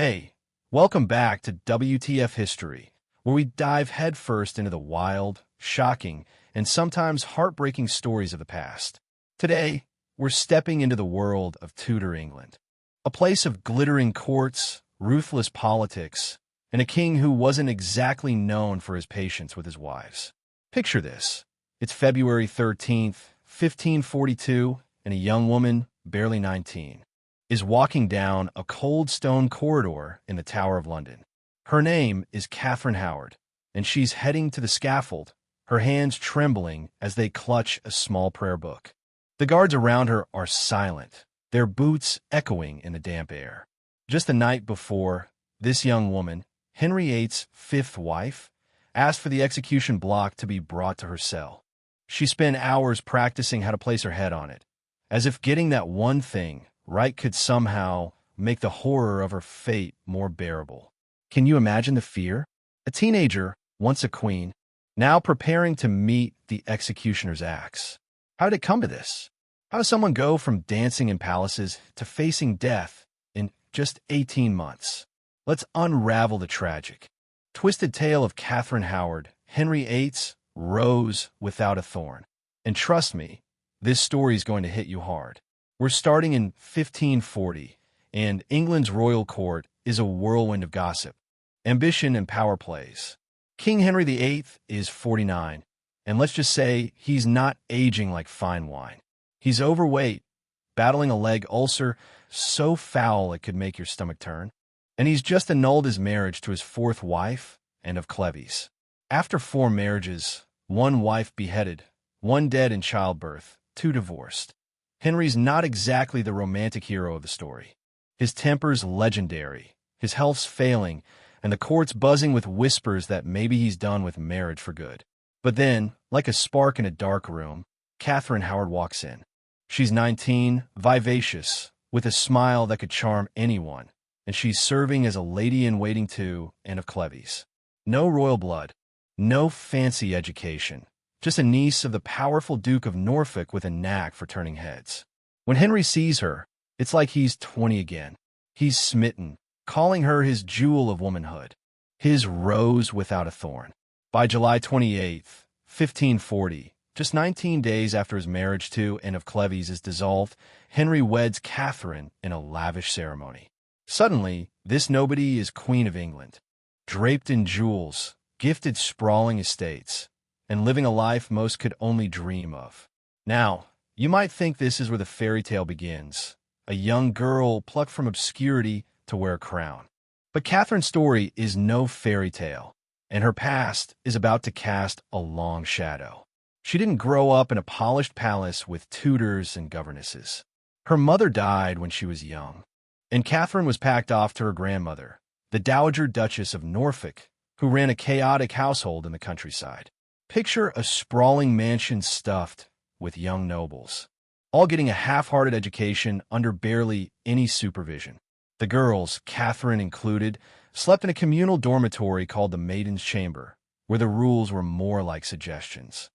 Hey, welcome back to WTF History, where we dive headfirst into the wild, shocking, and sometimes heartbreaking stories of the past. Today, we're stepping into the world of Tudor England, a place of glittering courts, ruthless politics, and a king who wasn't exactly known for his patience with his wives. Picture this. It's February 13th, 1542, and a young woman, barely 19, is walking down a cold stone corridor in the Tower of London. Her name is Catherine Howard, and she's heading to the scaffold, her hands trembling as they clutch a small prayer book. The guards around her are silent, their boots echoing in the damp air. Just the night before, this young woman, Henry VIII's fifth wife, asked for the execution block to be brought to her cell. She spent hours practicing how to place her head on it, as if getting that one thing right could somehow make the horror of her fate more bearable. Can you imagine the fear? A teenager, once a queen, now preparing to meet the executioner's axe. How did it come to this? How does someone go from dancing in palaces to facing death in just 18 months? Let's unravel the tragic, twisted tale of Catherine Howard, Henry VIII's Rose Without a Thorn. And trust me, this story is going to hit you hard. We're starting in 1540, and England's royal court is a whirlwind of gossip, ambition, and power plays. King Henry VIII is 49, and let's just say he's not aging like fine wine. He's overweight, battling a leg ulcer so foul it could make your stomach turn, and he's just annulled his marriage to his fourth wife, Anne of Cleves. After 4 marriages, 1 wife beheaded, 1 dead in childbirth, 2 divorced, Henry's not exactly the romantic hero of the story. His temper's legendary, his health's failing, and the court's buzzing with whispers that maybe he's done with marriage for good. But then, like a spark in a dark room, Catherine Howard walks in. She's 19, vivacious, with a smile that could charm anyone, and she's serving as a lady-in-waiting to Anne of Cleves. No royal blood, no fancy education, just a niece of the powerful Duke of Norfolk with a knack for turning heads. When Henry sees her, it's like he's 20 again. He's smitten, calling her his jewel of womanhood, his rose without a thorn. By July 28th, 1540, just 19 days after his marriage to Anne of Cleves is dissolved, Henry weds Catherine in a lavish ceremony. Suddenly, this nobody is Queen of England, draped in jewels, gifted sprawling estates, and living a life most could only dream of. Now, you might think this is where the fairy tale begins, a young girl plucked from obscurity to wear a crown. But Catherine's story is no fairy tale, and her past is about to cast a long shadow. She didn't grow up in a polished palace with tutors and governesses. Her mother died when she was young, and Catherine was packed off to her grandmother, the Dowager Duchess of Norfolk, who ran a chaotic household in the countryside. Picture a sprawling mansion stuffed with young nobles, all getting a half-hearted education under barely any supervision. The girls, Catherine included, slept in a communal dormitory called the Maiden's Chamber, where the rules were more like suggestions.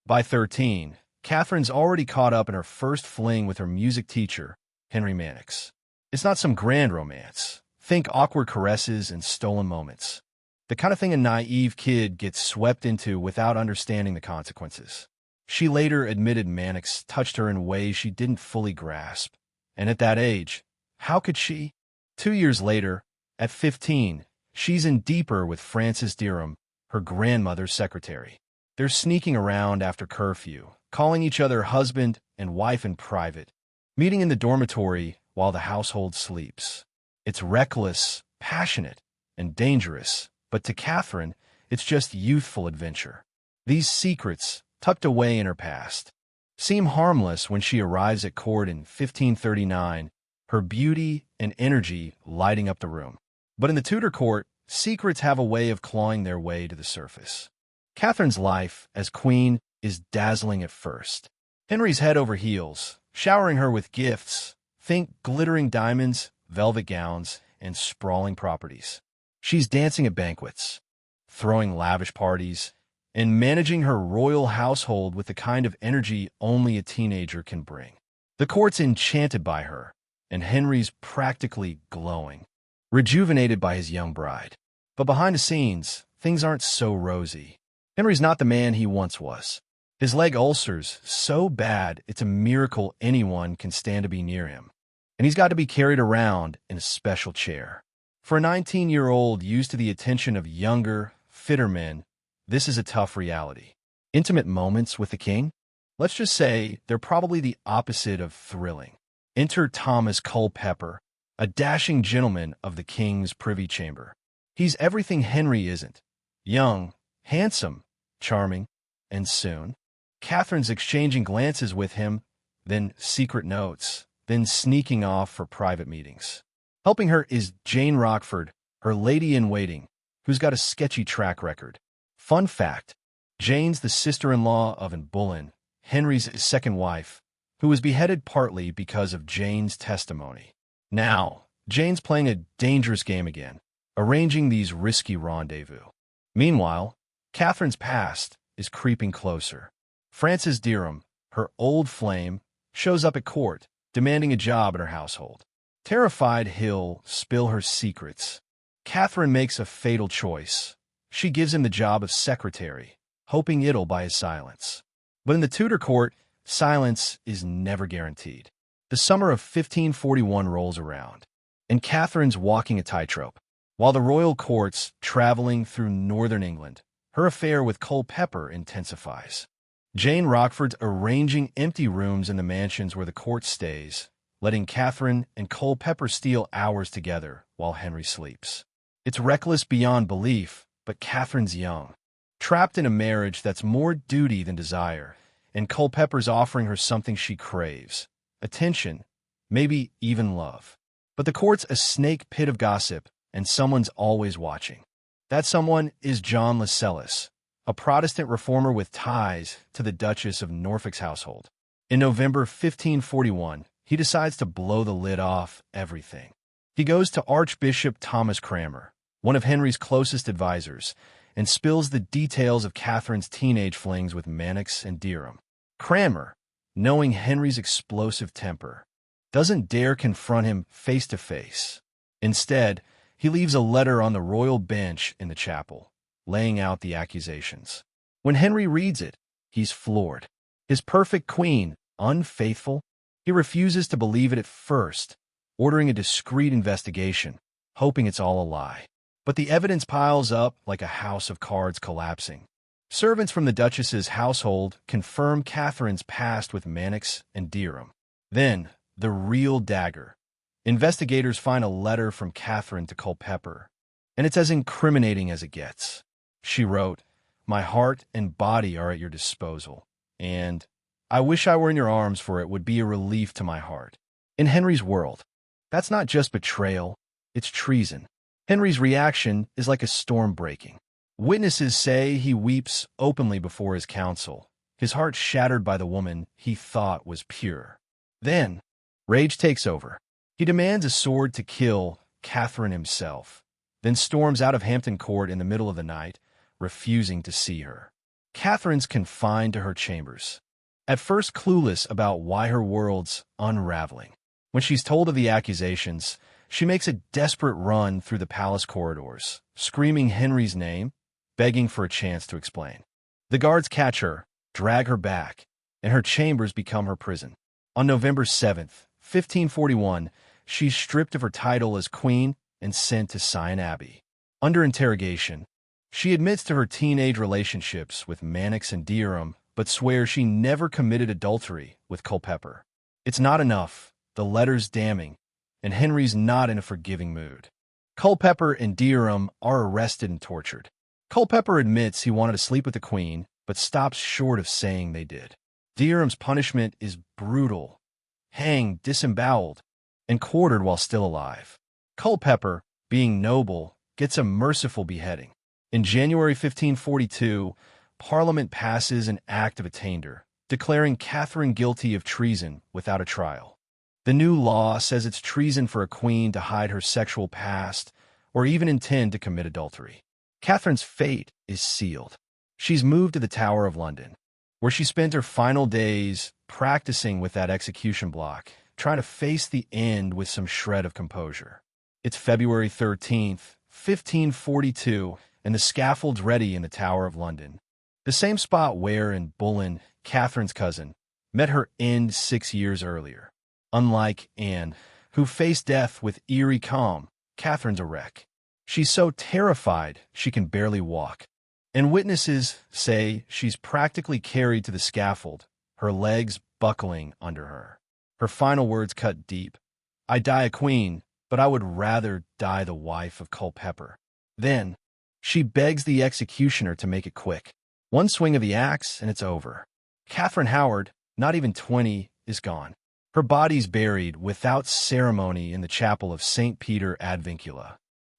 By 13, Catherine's already caught up in her first fling with her music teacher, Henry Mannix. It's not some grand romance. Think awkward caresses and stolen moments. The kind of thing a naive kid gets swept into without understanding the consequences. She later admitted Mannix touched her in ways she didn't fully grasp. And at that age, how could she? 2 years later, at 15, she's in deeper with Frances Derham, her grandmother's secretary. They're sneaking around after curfew, calling each other husband and wife in private, meeting in the dormitory while the household sleeps. It's reckless, passionate, and dangerous. But to Catherine, it's just youthful adventure. These secrets, tucked away in her past, seem harmless when she arrives at court in 1539, her beauty and energy lighting up the room. But in the Tudor court, secrets have a way of clawing their way to the surface. Catherine's life as queen is dazzling at first. Henry's head over heels, showering her with gifts. Think glittering diamonds, velvet gowns, and sprawling properties. She's dancing at banquets, throwing lavish parties, and managing her royal household with the kind of energy only a teenager can bring. The court's enchanted by her, and Henry's practically glowing. rejuvenated by his young bride. But behind the scenes, things aren't so rosy. Henry's not the man he once was. His leg ulcer's so bad it's a miracle anyone can stand to be near him. And he's got to be carried around in a special chair. For a 19-year-old used to the attention of younger, fitter men, this is a tough reality. Intimate moments with the king? Let's just say they're probably the opposite of thrilling. Enter Thomas Culpeper, a dashing gentleman of the king's privy chamber. He's everything Henry isn't. Young, handsome, charming, and soon, Catherine's exchanging glances with him, then secret notes, then sneaking off for private meetings. Helping her is Jane Rochford, her lady-in-waiting, who's got a sketchy track record. Fun fact, Jane's the sister-in-law of Anne Boleyn, Henry's second wife, who was beheaded partly because of Jane's testimony. Now, Jane's playing a dangerous game again, arranging these risky rendezvous. Meanwhile, Catherine's past is creeping closer. Frances Dereham, her old flame, shows up at court, demanding a job in her household. Terrified he'll spill her secrets, Catherine makes a fatal choice. She gives him the job of secretary, hoping it'll buy his silence. But in the Tudor court, silence is never guaranteed. The summer of 1541 rolls around, and Catherine's walking a tightrope. While the royal court's traveling through northern England, her affair with Culpeper intensifies. Jane Rochford's arranging empty rooms in the mansions where the court stays, letting Catherine and Culpeper steal hours together while Henry sleeps. It's reckless beyond belief, but Catherine's young, trapped in a marriage that's more duty than desire, and Culpeper's offering her something she craves, attention, maybe even love. But the court's a snake pit of gossip, and someone's always watching. That someone is John Lascelles, a Protestant reformer with ties to the Duchess of Norfolk's household. In November 1541, he decides to blow the lid off everything. He goes to Archbishop Thomas Cranmer, one of Henry's closest advisors, and spills the details of Catherine's teenage flings with Manox and Dereham. Cranmer, knowing Henry's explosive temper, doesn't dare confront him face to face. Instead, he leaves a letter on the royal bench in the chapel, laying out the accusations. When Henry reads it, he's floored. His perfect queen, unfaithful? He refuses to believe it at first, ordering a discreet investigation, hoping it's all a lie. But the evidence piles up like a house of cards collapsing. Servants from the Duchess's household confirm Catherine's past with Manox and Dereham. Then, the real dagger. Investigators find a letter from Catherine to Culpeper, and it's as incriminating as it gets. She wrote, "My heart and body are at your disposal, and I wish I were in your arms, for it would be a relief to my heart." In Henry's world, that's not just betrayal, it's treason. Henry's reaction is like a storm breaking. Witnesses say he weeps openly before his council, his heart shattered by the woman he thought was pure. Then, rage takes over. He demands a sword to kill Catherine himself, then storms out of Hampton Court in the middle of the night, refusing to see her. Catherine's confined to her chambers, at first clueless about why her world's unraveling. When she's told of the accusations, she makes a desperate run through the palace corridors, screaming Henry's name, begging for a chance to explain. The guards catch her, drag her back, and her chambers become her prison. On November 7th, 1541, she's stripped of her title as queen and sent to Sion Abbey. Under interrogation, she admits to her teenage relationships with Manox and Dereham, but swears she never committed adultery with Culpeper. It's not enough, the letter's damning, and Henry's not in a forgiving mood. Culpeper and Dereham are arrested and tortured. Culpeper admits he wanted to sleep with the queen, but stops short of saying they did. Dereham's punishment is brutal, hanged, disemboweled, and quartered while still alive. Culpeper, being noble, gets a merciful beheading. In January 1542, Parliament passes an Act of Attainder, declaring Catherine guilty of treason without a trial. The new law says it's treason for a queen to hide her sexual past or even intend to commit adultery. Catherine's fate is sealed. She's moved to the Tower of London, where she spent her final days practicing with that execution block, trying to face the end with some shred of composure. It's February 13th, 1542, and the scaffold's ready in the Tower of London. The same spot where, in Boleyn, Catherine's cousin, met her end 6 years earlier. Unlike Anne, who faced death with eerie calm, Catherine's a wreck. She's so terrified she can barely walk. And witnesses say she's practically carried to the scaffold, her legs buckling under her. Her final words cut deep. "I die a queen, but I would rather die the wife of Culpeper." Then, she begs the executioner to make it quick. One swing of the axe and it's over. Catherine Howard, not even 20, is gone. Her body's buried without ceremony in the chapel of St. Peter ad Vincula,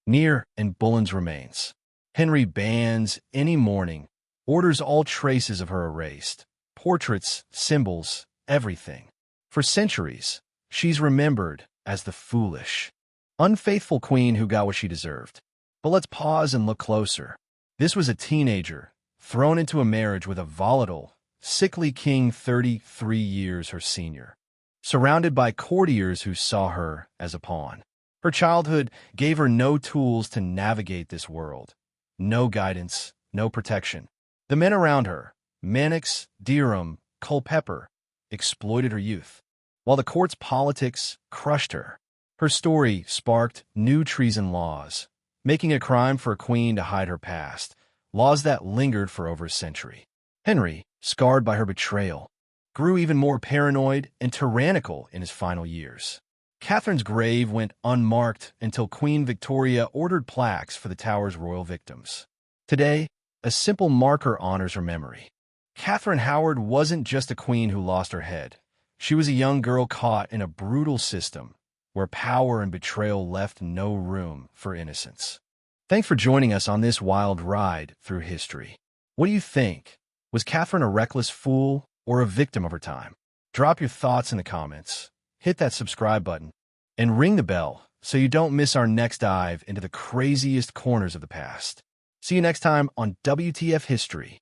near in Boleyn's remains. Henry bans any mourning, orders all traces of her erased. Portraits, symbols, everything. For centuries, she's remembered as the foolish, unfaithful queen who got what she deserved. But let's pause and look closer. This was a teenager, thrown into a marriage with a volatile, sickly king 33 years her senior, surrounded by courtiers who saw her as a pawn. Her childhood gave her no tools to navigate this world. No guidance, no protection. The men around her, Manox, Derham, Culpeper, exploited her youth, while the court's politics crushed her. Her story sparked new treason laws, making it a crime for a queen to hide her past, laws that lingered for over a century. Henry, scarred by her betrayal, grew even more paranoid and tyrannical in his final years. Catherine's grave went unmarked until Queen Victoria ordered plaques for the Tower's royal victims. Today, a simple marker honors her memory. Catherine Howard wasn't just a queen who lost her head. She was a young girl caught in a brutal system where power and betrayal left no room for innocence. Thanks for joining us on this wild ride through history. What do you think? Was Catherine a reckless fool or a victim of her time? Drop your thoughts in the comments. Hit that subscribe button and ring the bell so you don't miss our next dive into the craziest corners of the past. See you next time on WTF History.